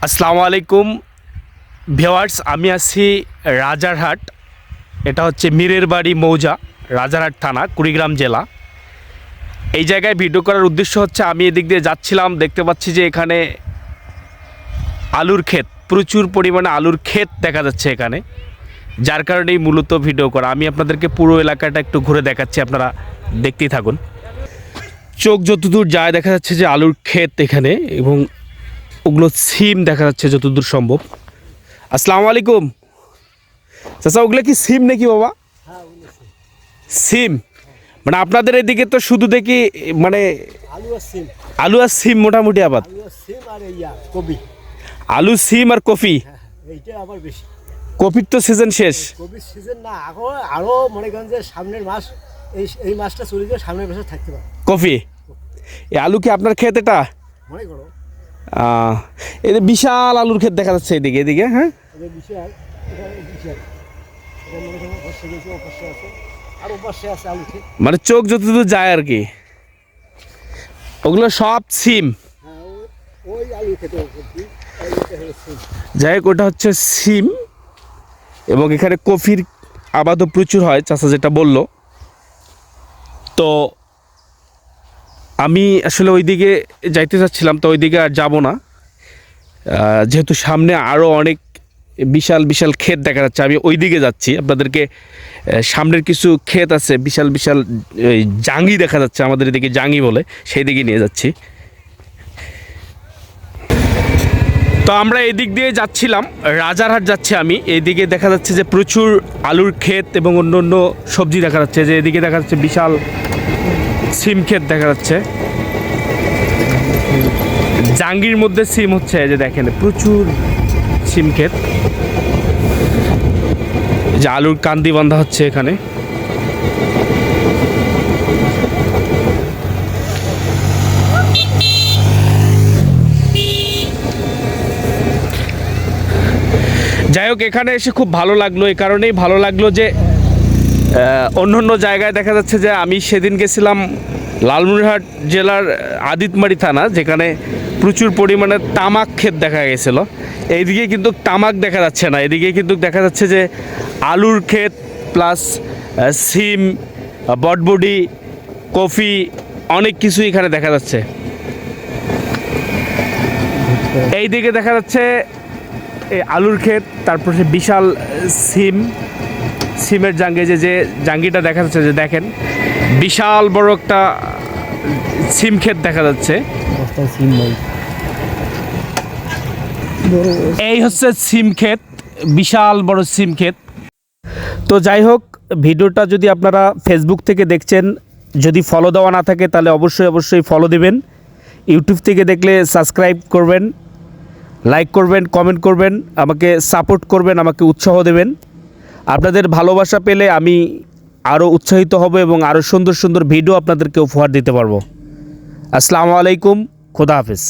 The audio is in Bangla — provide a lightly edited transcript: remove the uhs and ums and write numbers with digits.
আসসালামু আলাইকুম ভিউয়ার্স, আমি আছি রাজারহাট। এটা হচ্ছে মীরের বাড়ি মৌজা, রাজারহাট থানা, কুড়িগ্রাম জেলা। এই জায়গায় ভিডিও করার উদ্দেশ্য হচ্ছে আমি এদিক দিয়ে যাচ্ছিলাম, দেখতে পাচ্ছি যে এখানে আলুর ক্ষেত, প্রচুর পরিমাণে আলুর ক্ষেত দেখা যাচ্ছে এখানে, যার কারণেই মূলত ভিডিও করা। আমি আপনাদেরকে পুরো এলাকাটা একটু ঘুরে দেখাচ্ছি, আপনারা দেখতেই থাকুন। চোখ যতদূর যায় দেখা যাচ্ছে যে আলুর ক্ষেত এখানে, এবং ওগুলো সিম দেখা যাচ্ছে যতদূর সম্ভব। আসসালামু আলাইকুম চাচা, ওগুলো কি সিম নাকি বাবা? সিম মানে আপনাদের এদিকে তো শুধু দেখি মানে আলু আর সিম মোটামুটি আবাদ। আলু, সিম আর কফি। কফির তো সিজন শেষ। কফির সিজন না, আরো মনে করেন যে সামনের মাস, এই মাসটা চলে গিয়ে সামনের মাসে থাকতে পারে কফি। এই আলু কি আপনার ক্ষেত? এটা মনে করো এই যে বিশাল আলুর ক্ষেত দেখা যাচ্ছে এদিকে এদিকে। হ্যাঁ, বিশাল, বিশাল। মনে করেন পাশে গেছে, ও পাশে আছে, আর ও পাশে আছে আলু ক্ষেত। মানে চোখ যতদূর যায় আর কি, ওগুলো সব সিম। হ্যাঁ, ওই আলু ক্ষেত। যাই হোক, ওটা হচ্ছে সিম, এবং এখানে কফির আবাদও প্রচুর হয় চাচা যেটা বললো। তো আমি আসলে ওইদিকে যাইতে চাচ্ছিলাম, তো ওইদিকে আর যাব না, যেহেতু সামনে আরও অনেক বিশাল বিশাল ক্ষেত দেখা যাচ্ছে। আমি ওইদিকে যাচ্ছি, আপনাদেরকে সামনের কিছু ক্ষেত আছে, বিশাল বিশাল জাঙ্গি দেখা যাচ্ছে, আমাদের এদিকে জাঙ্গি বলে, সেই দিকে নিয়ে যাচ্ছি। তো আমরা এদিক দিয়ে যাচ্ছিলাম, রাজারহাট যাচ্ছি আমি। এইদিকে দেখা যাচ্ছে যে প্রচুর আলুর ক্ষেত এবং অন্য অন্য সবজি দেখা যাচ্ছে, যে এদিকে দেখা যাচ্ছে বিশাল সিম ক্ষেত দেখা যাচ্ছে। জাঙ্গির মধ্যে সিম হচ্ছে, যে দেখেন প্রচুর সিম ক্ষেত, যে আলুর কান্দি বান্ধা হচ্ছে এখানে। যাই হোক, এখানে এসে খুব ভালো লাগলো। এই কারণেই ভালো লাগলো যে অন্য অন্য জায়গায় দেখা যাচ্ছে যে আমি সেদিন গেছিলাম লালমনিরহাট জেলার আদিতমারি থানা, যেখানে প্রচুর পরিমাণে তামাক ক্ষেত দেখা গেছিলো। এইদিকে কিন্তু তামাক দেখা যাচ্ছে না, এদিকে কিন্তু দেখা যাচ্ছে যে আলুর ক্ষেত প্লাস সিম, বটবডি, কফি, অনেক কিছু এখানে দেখা যাচ্ছে। এইদিকে দেখা যাচ্ছে এই আলুর ক্ষেত, তারপর সে বিশাল সিমের জাঙ্গি, যে জাঙ্গিটা দেখা যাচ্ছে, যে দেখেন বিশাল বড় একটা সিম ক্ষেত দেখা যাচ্ছে। এই হচ্ছে সিম ক্ষেত, বিশাল বড় সিম ক্ষেত। তো যাই হোক, ভিডিওটা যদি আপনারা ফেসবুক থেকে দেখছেন, যদি ফলো দেওয়া না থাকে তাহলে অবশ্যই অবশ্যই ফলো দিবেন। ইউটিউব থেকে দেখলে সাবস্ক্রাইব করবেন, লাইক করবেন, কমেন্ট করবেন, আমাকে সাপোর্ট করবেন, আমাকে উৎসাহ দেবেন। আপনাদের ভালোবাসা পেলে আমি আরও উৎসাহিত হব এবং আরও সুন্দর সুন্দর ভিডিও আপনাদেরকে উপহার দিতে পারবো। আসসালামু আলাইকুম, খোদা হাফেজ।